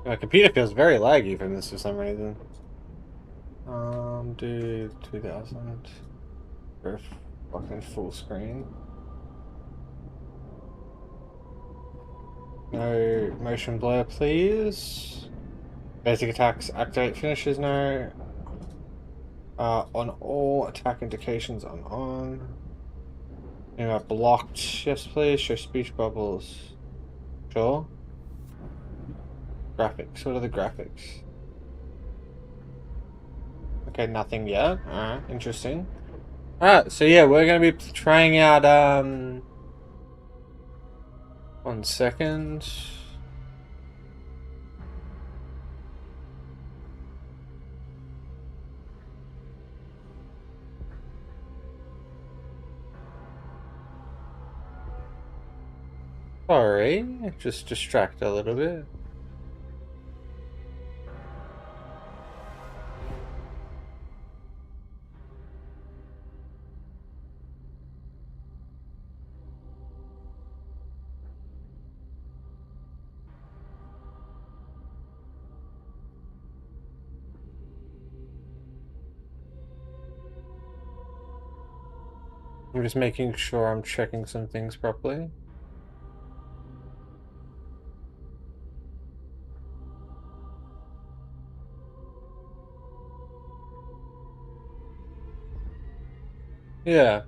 My computer feels very laggy from this for some reason. Do 2000 for fucking full screen. No motion blur, please. Basic attacks activate finishes, no. On all attack indications on. Blocked, yes please. Show speech bubbles. Sure. Graphics, what are the graphics? Okay, nothing yet. Alright, interesting. Alright, so yeah, we're gonna be trying out, 1 second. Sorry, just distract a little bit. I'm just making sure I'm checking some things properly. Yeah.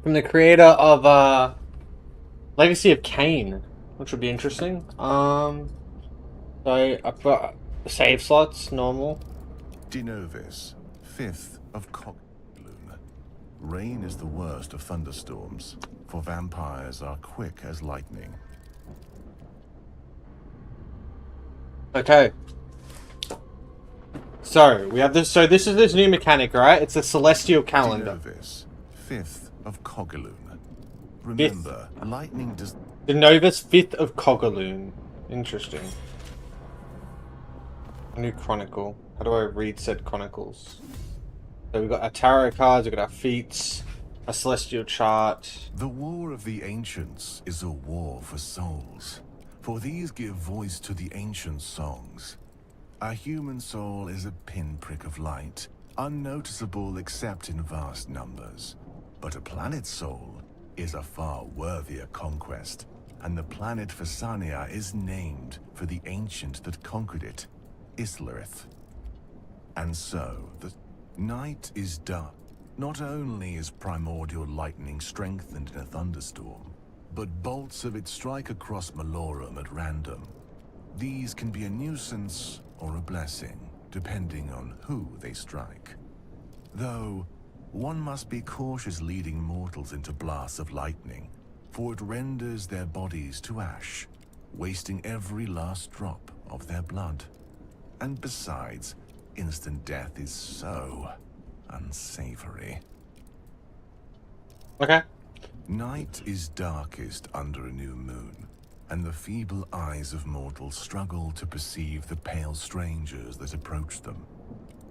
From the creator of Legacy of Kaine, which would be interesting. So I've got save slots, normal. Denovis, 5th of Cockloon. Rain is the worst of thunderstorms, for vampires are quick as lightning. Okay. So we have this. So this is this new mechanic, right? It's a celestial calendar. Denovis, 5th of Cogaloon. Remember, lightning does. Denovus, 5th of Cogaloon. Interesting. New chronicle. How do I read said chronicles? So we've got our tarot cards, we've got our feats, a celestial chart. The war of the ancients is a war for souls, for these give voice to the ancient songs. A human soul is a pinprick of light, unnoticeable except in vast numbers. But a planet's soul is a far worthier conquest, and the planet Phasania is named for the ancient that conquered it, Islarith. And so, the night is dark. Not only is primordial lightning strengthened in a thunderstorm, but bolts of it strike across Malorum at random. These can be a nuisance or a blessing, depending on who they strike. Though, one must be cautious leading mortals into blasts of lightning, for it renders their bodies to ash, wasting every last drop of their blood. And besides, instant death is so unsavory. Okay. Night is darkest under a new moon, and the feeble eyes of mortals struggle to perceive the pale strangers that approach them.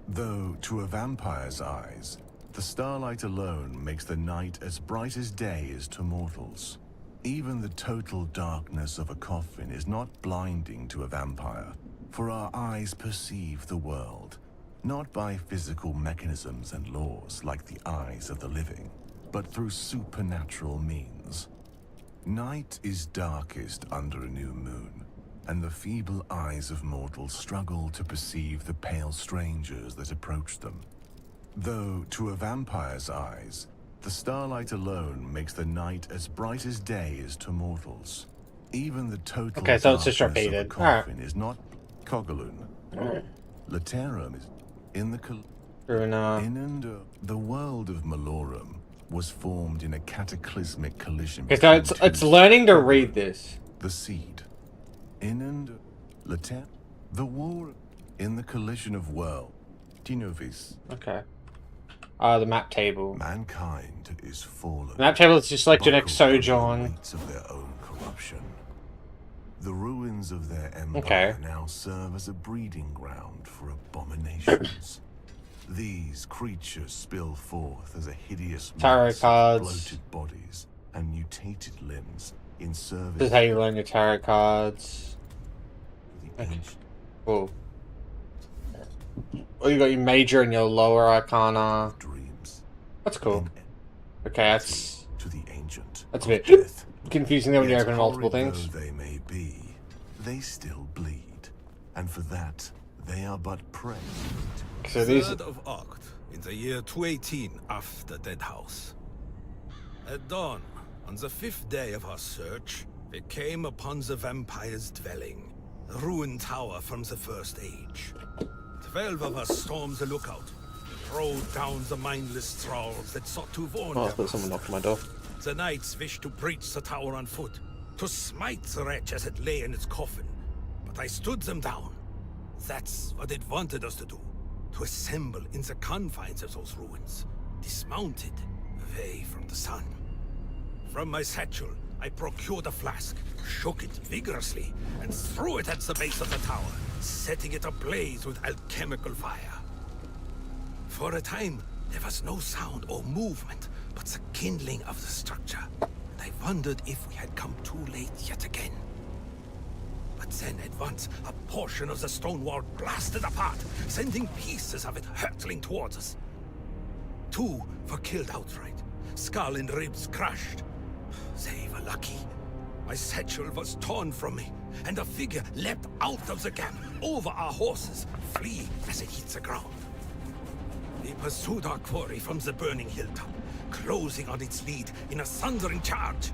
Though, to a vampire's eyes, the starlight alone makes the night as bright as day is to mortals. Even the total darkness of a coffin is not blinding to a vampire, for our eyes perceive the world, not by physical mechanisms and laws like the eyes of the living, but through supernatural means. Night is darkest under a new moon, and the feeble eyes of mortals struggle to perceive the pale strangers that approach them. Though, to a vampire's eyes, the starlight alone makes the night as bright as day is to mortals. Even the total Okay, so it's darkness just of a repeated. coffin is not Cogaloon. Laterum is in the the world of Malorum was formed in a cataclysmic collision. Okay, so it's learning to read this. The seed. Later, the war in the collision of world. Denovis. Okay. The map table. Mankind is fallen. The map table is just like genetic sojourn. Of their own corruption. The ruins of their empire now serve as a breeding ground for abominations. These creatures spill forth as a hideous mass of bloated bodies and mutated limbs in service. This is how you learn your tarot cards. Cool. Oh, you got your major and your lower arcana. Dreams. That's cool. Okay, that's To the ancient a of bit death. confusing there when you Yet open multiple horrid things. though they may be, they still bleed, and for that they are but prey. So these. 3rd of Oct, in the year 218 after Deadhaus. At dawn, on the 5th day of our search, we came upon the vampire's dwelling, a ruined tower from the First Age. 12 of us stormed the lookout, and rode down the mindless thralls that sought to warn Oh, I their thought someone knocked on my door. The knights wished to breach the tower on foot, to smite the wretch as it lay in its coffin. But I stood them down. That's what it wanted us to do. To assemble in the confines of those ruins, dismounted, away from the sun. From my satchel, I procured a flask, shook it vigorously, and threw it at the base of the tower, setting it ablaze with alchemical fire. For a time, there was no sound or movement, but the kindling of the structure, and I wondered if we had come too late yet again. But then at once, a portion of the stone wall blasted apart, sending pieces of it hurtling towards us. 2 were killed outright, skull and ribs crushed. They were lucky. My satchel was torn from me, and a figure leapt out of the gap, over our horses, fleeing as it hit the ground. We pursued our quarry from the burning hilltop, closing on its lead in a thundering charge.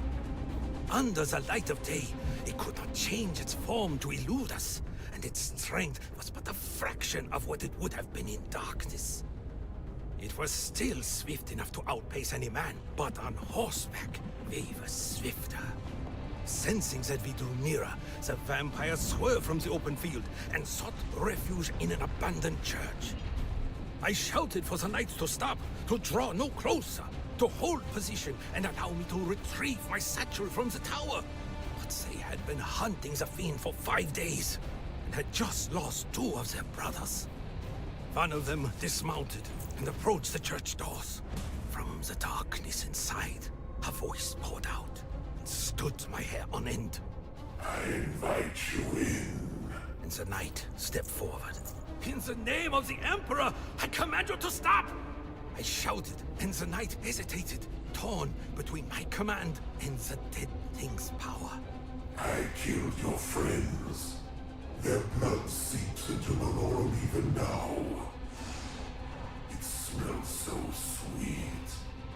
Under the light of day, it could not change its form to elude us, and its strength was but a fraction of what it would have been in darkness. It was still swift enough to outpace any man, but on horseback, we were swifter. Sensing that we drew nearer, the vampire swerved from the open field and sought refuge in an abandoned church. I shouted for the knights to stop, to draw no closer, to hold position and allow me to retrieve my satchel from the tower. But they had been hunting the fiend for 5 days, and had just lost 2 of their brothers. One of them dismounted and approached the church doors. From the darkness inside, a voice poured out, and stood my hair on end. I invite you in. And the knight stepped forward. In the name of the Emperor, I command you to stop! I shouted, and the knight hesitated, torn between my command and the dead thing's power. I killed your friends. Their blood seeps into Malorum even now. It smells so sweet.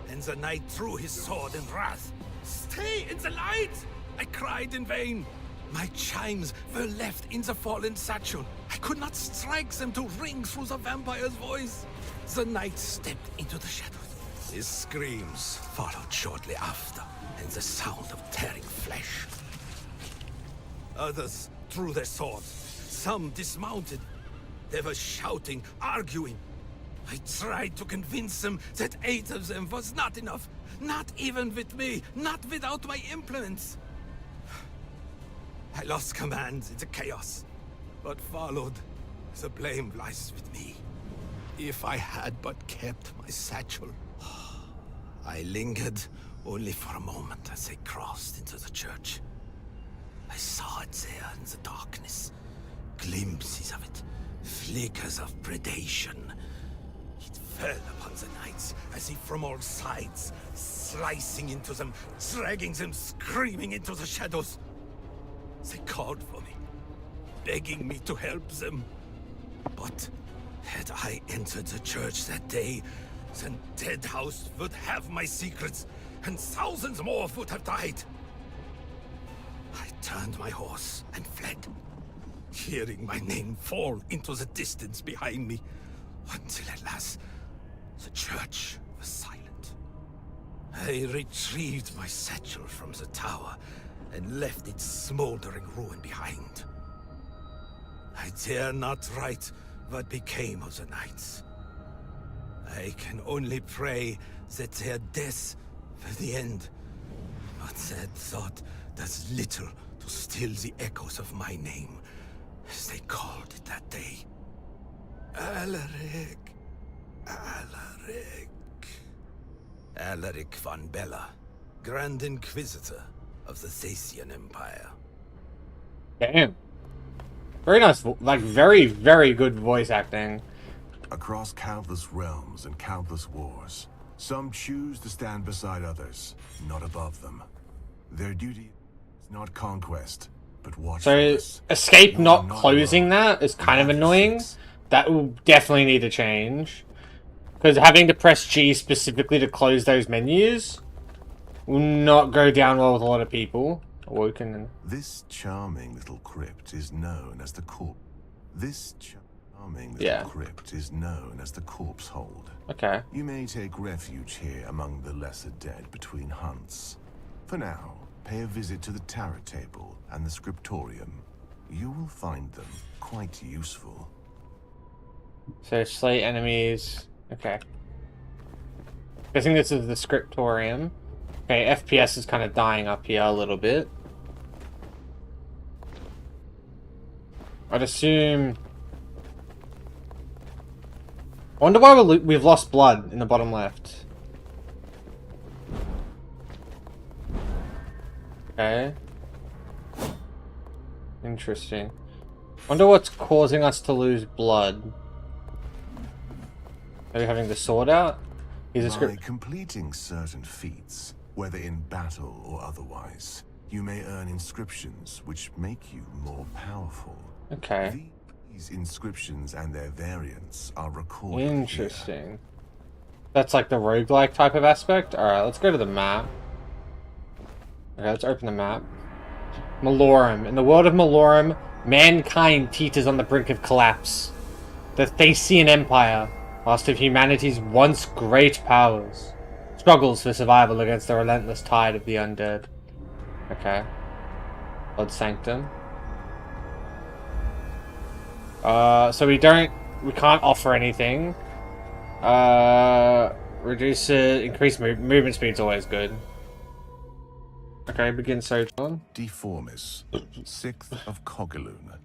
And the knight drew his sword in wrath. Stay in the light! I cried in vain. My chimes were left in the fallen satchel. I could not strike them to ring through the vampire's voice. The knight stepped into the shadows. His screams followed shortly after, and the sound of tearing flesh. Others drew their swords. Some dismounted. They were shouting, arguing. I tried to convince them that 8 of them was not enough. Not even with me, not without my implements. I lost command in the chaos. What followed, the blame lies with me. If I had but kept my satchel. I lingered only for a moment as they crossed into the church. I saw it there in the darkness. Glimpses of it, flickers of predation. It fell upon the knights as if from all sides, slicing into them, dragging them screaming into the shadows. They called for me, begging me to help them. But had I entered the church that day, then Deadhaus would have my secrets, and thousands more would have died. I turned my horse and fled, hearing my name fall into the distance behind me, until at last the church was silent. I retrieved my satchel from the tower and left its smoldering ruin behind. I dare not write what became of the knights. I can only pray that their death were the end, but that thought does little to still the echoes of my name, as they called it that day. Alaric. Alaric. Alaric von Bella, Grand Inquisitor of the Thasian Empire. Damn. Very nice, like very, very good voice acting. Across countless realms and countless wars, some choose to stand beside others, not above them. Their duty is not conquest, but So watchfulness. escape You are not not closing alone. that is You kind of have your annoying. six. That will definitely need to change. Because having to press G specifically to close those menus will not go down well with a lot of people. Awoken and... This charming little crypt is known as the corpse. This charming little Yeah. crypt is known as the corpse hold. Okay. You may take refuge here among the lesser dead between hunts. For now, pay a visit to the tarot table and the scriptorium. You will find them quite useful. So slay enemies. Okay. Guessing this is the scriptorium. Okay, FPS is kind of dying up here a little bit. I'd assume... I wonder why we've lost blood in the bottom left. Okay. Interesting. Wonder what's causing us to lose blood. Are we having the sword out? He's a By script. completing certain feats, whether in battle or otherwise, you may earn inscriptions which make you more powerful. Okay. These inscriptions and their variants are recorded here. Interesting. That's like the roguelike type of aspect? Alright, let's go to the map. Okay, let's open the map. Malorum. In the world of Malorum, mankind teeters on the brink of collapse. The Thasian Empire, last of humanity's once great powers, struggles for survival against the relentless tide of the undead. Okay. Blood Sanctum. So we can't offer anything. Reduce it, increase movement speed's always good. Okay, begin Sojourn. Deformis, 6th of Cogaloon.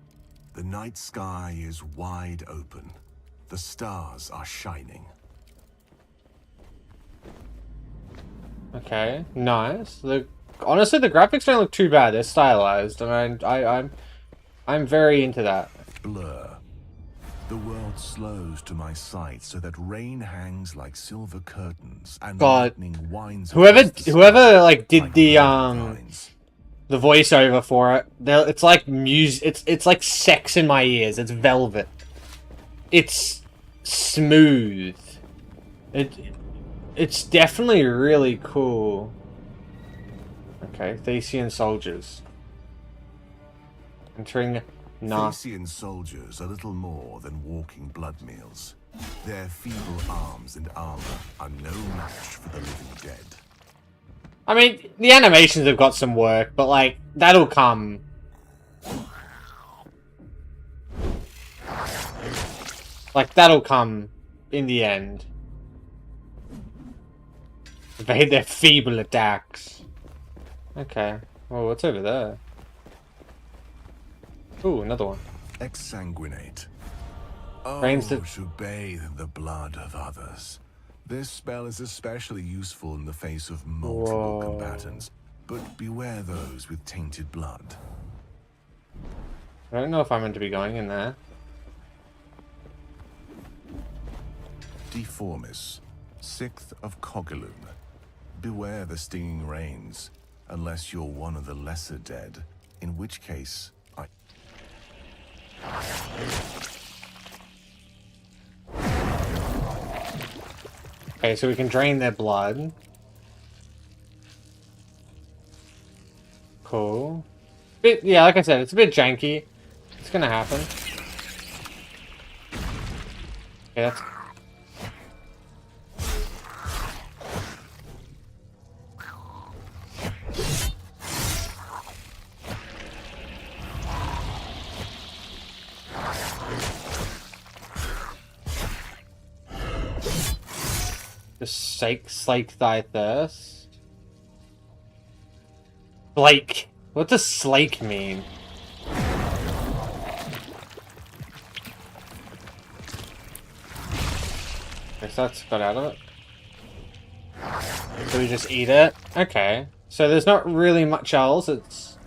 The night sky is wide open. The stars are shining. Okay, nice. Honestly, the graphics don't look too bad. They're stylized. I mean, I'm very into that. Blur. The world slows to my sight so that rain hangs like silver curtains and God. lightning winds. Whoever across the sky like did like the golden vines. the voiceover for it, it's like music. It's like sex in my ears. It's velvet. It's smooth. It's definitely really cool. Okay, Thasian soldiers entering. Nah. Thasian soldiers are little more than walking blood meals. Their feeble arms and armor are no match for the living dead. I mean, the animations have got some work, but like that'll come. Like that'll come in the end. Evade their feeble attacks. Okay. Well, what's over there? Ooh, another one. Exsanguinate. Oh, Brains that- to bathe in the blood of others. This spell is especially useful in the face of multiple Whoa. combatants, but beware those with tainted blood. I don't know if I'm meant to be going in there. Deformis, 6th of Cogaloon. Beware the stinging rains, unless you're one of the lesser dead, in which case I... Okay, so we can drain their blood. Cool. Yeah, like I said, it's a bit janky. It's gonna happen. Okay, that's... Just slake thy thirst. Slake. What does slake mean? Guess that's got out of it. So we just eat it? Okay. So there's not really much else. It's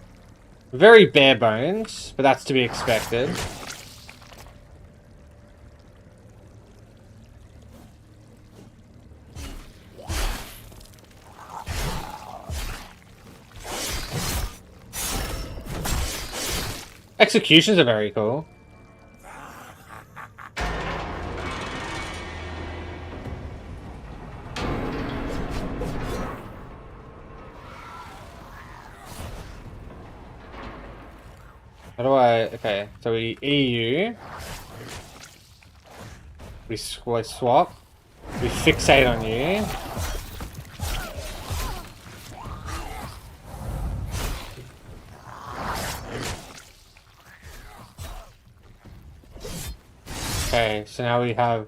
Very bare bones, but that's to be expected. Executions are very cool. How do I... Okay, so we EU. We swap. We fixate on you. Okay, so now we have...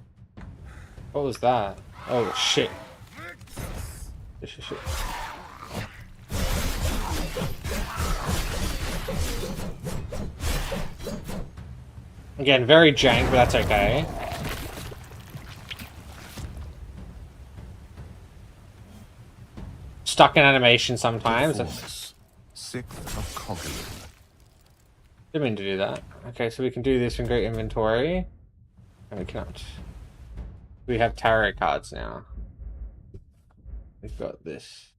What was that? Oh, shit. Shit. Again, very jank, but that's okay. Stuck in animation sometimes. Deadhaus, 6th of Cogulin. Didn't mean to do that. Okay, so we can do this in great inventory. And we cannot. We have tarot cards now. We've got this.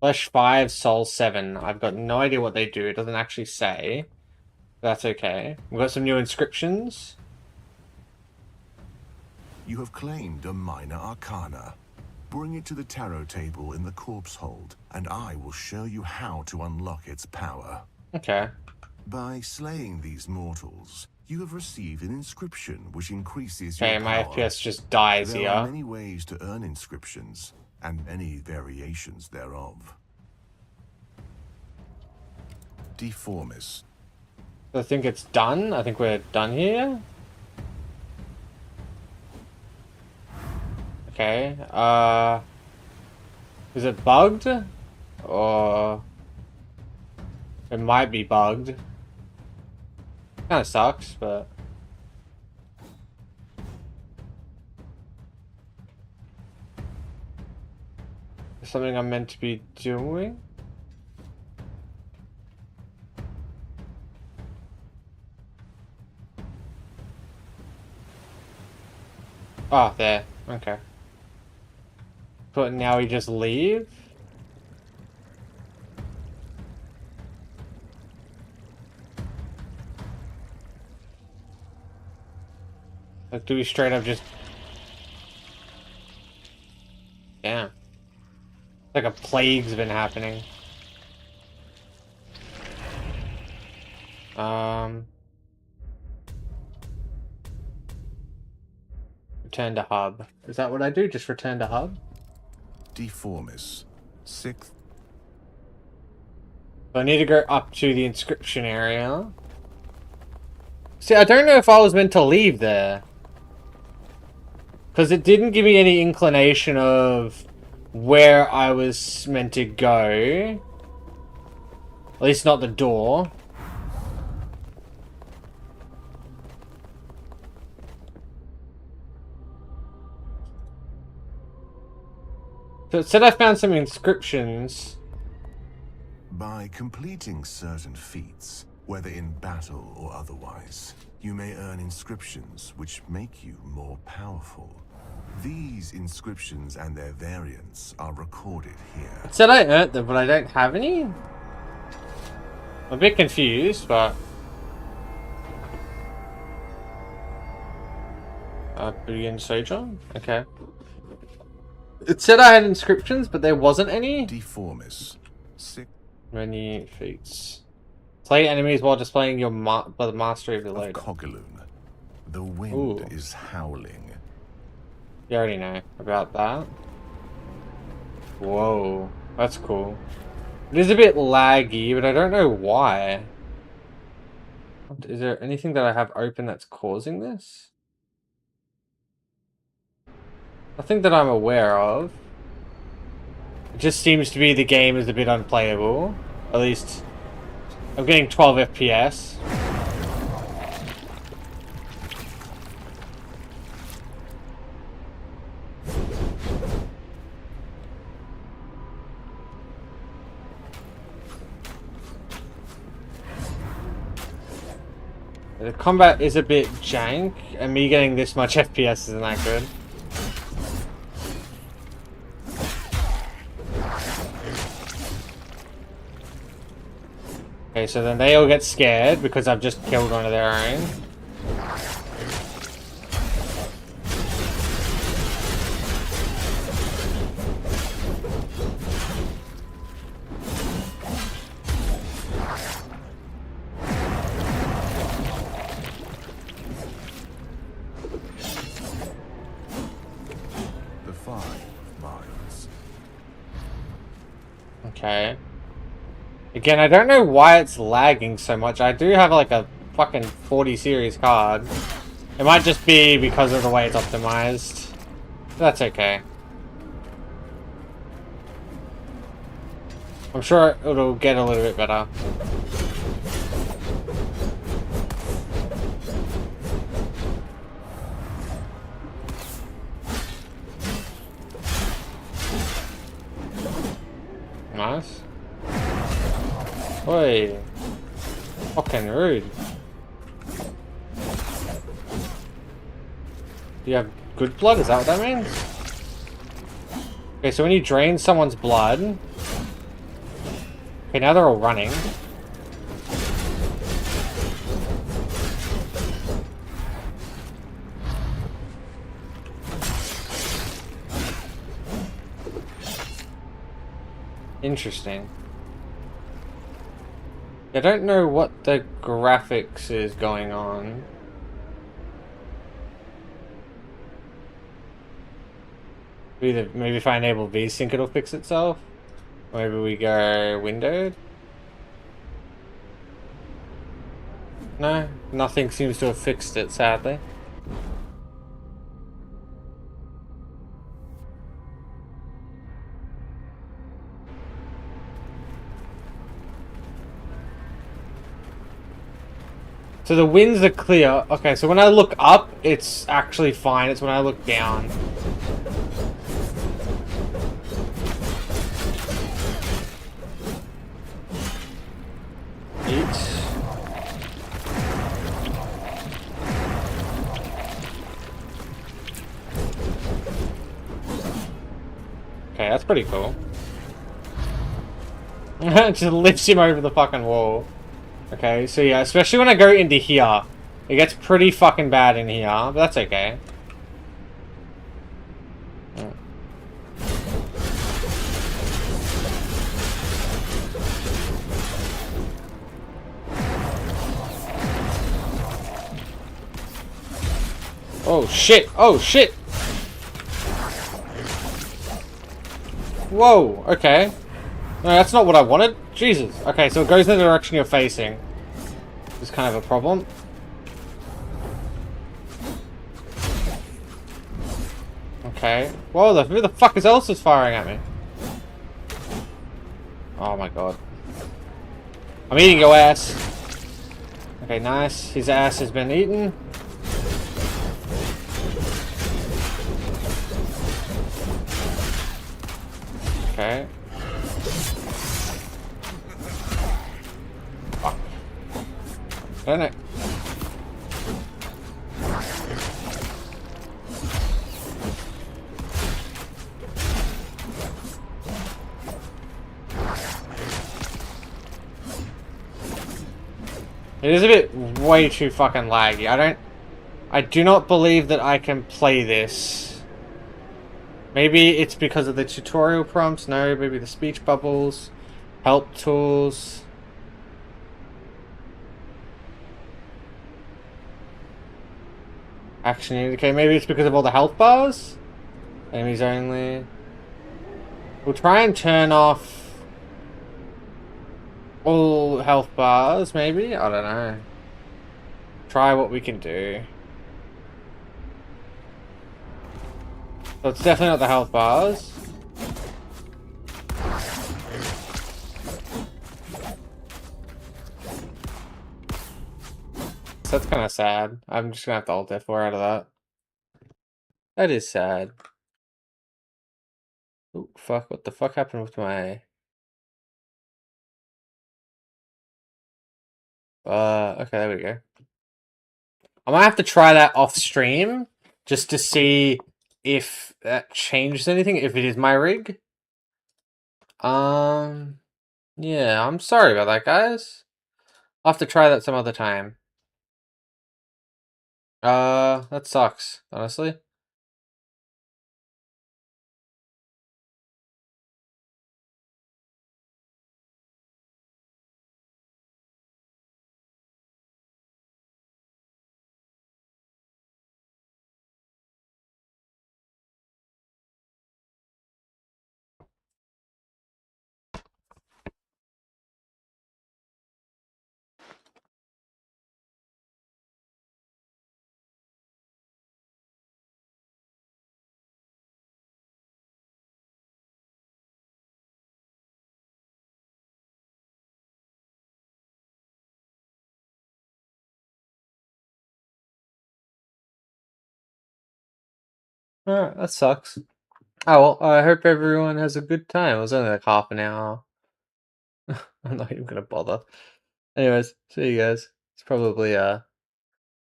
Flesh 5, Soul 7. I've got no idea what they do. It doesn't actually say. That's okay. We've got some new inscriptions. You have claimed a minor arcana. Bring it to the tarot table in the corpse hold, and I will show you how to unlock its power. Okay. By slaying these mortals, you have received an inscription which increases your Okay, my power. FPS just dies There are here. many ways to earn inscriptions, and many variations thereof. Deformis. I think it's done. I think we're done here. Okay. Is it bugged? Or it might be bugged. Kinda sucks, but is something I'm meant to be doing? Oh, there. Okay. But now we just leave? Like, do we straight up just... Damn. Like a plague's been happening. Return to hub. Is that what I do? Just return to hub? Deformis. 6th. So I need to go up to the inscription area. See, I don't know if I was meant to leave there. Because it didn't give me any inclination of where I was meant to go. At least not the door. So it said I found some inscriptions. By completing certain feats, whether in battle or otherwise, you may earn inscriptions which make you more powerful. These inscriptions and their variants are recorded here. It said I earned them, but I don't have any? I'm a bit confused, but... Begin Sojourn? Okay. It said I had inscriptions, but there wasn't any? Deformis. 6th. Many feats. Slay enemies while displaying your by the mastery of the of leader. Cogulin. The wind Ooh. is howling. You already know about that. Whoa, that's cool. It is a bit laggy, but I don't know why. Is there anything that I have open that's causing this? Nothing that I'm aware of. It just seems to be the game is a bit unplayable. At least I'm getting 12 FPS. The combat is a bit jank, and me getting this much FPS isn't that good. Okay, so then they all get scared because I've just killed one of their own. The 5 miles. Okay. Again, I don't know why it's lagging so much. I do have like a fucking 40 series card. It might just be because of the way it's optimized. That's okay. I'm sure it'll get a little bit better. Nice. Oi. Fucking rude. Do you have good blood? Is that what that means? Okay, so when you drain someone's blood... Okay, now they're all running. Interesting. I don't know what the graphics is going on. Maybe if I enable VSync it'll fix itself. Or maybe we go windowed. No, nothing seems to have fixed it, sadly. So the winds are clear. Okay, so when I look up, it's actually fine. It's when I look down. Eat. Okay, that's pretty cool. Just lifts him over the fucking wall. Okay, so yeah, especially when I go into here. It gets pretty fucking bad in here, but that's okay. Oh shit! Oh shit! Whoa, okay. No, that's not what I wanted. Jesus. Okay, so it goes in the direction you're facing. It's kind of a problem. Okay. Whoa, who the fuck else is firing at me? Oh my god. I'm eating your ass. Okay, nice. His ass has been eaten. Okay. Fuck. Don't it? It is a bit way too fucking laggy. I do not believe that I can play this. Maybe it's because of the tutorial prompts. No, maybe the speech bubbles, help tools. Action indicator. Maybe it's because of all the health bars. Enemies only. We'll try and turn off all health bars, maybe? I don't know. Try what we can do. So it's definitely not the health bars. So that's kind of sad. I'm just gonna have to alt F4 out of that. That is sad. Oh, fuck. What the fuck happened with my... okay, there we go. I might have to try that off stream just to see if that changes anything, if it is my rig. Yeah, I'm sorry about that, guys. I'll have to try that some other time. That sucks, honestly. Alright, that sucks. Oh, well, I hope everyone has a good time. It was only like half an hour. I'm not even gonna bother. Anyways, see you guys. It's probably,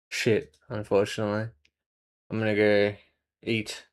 shit, unfortunately. I'm gonna go eat.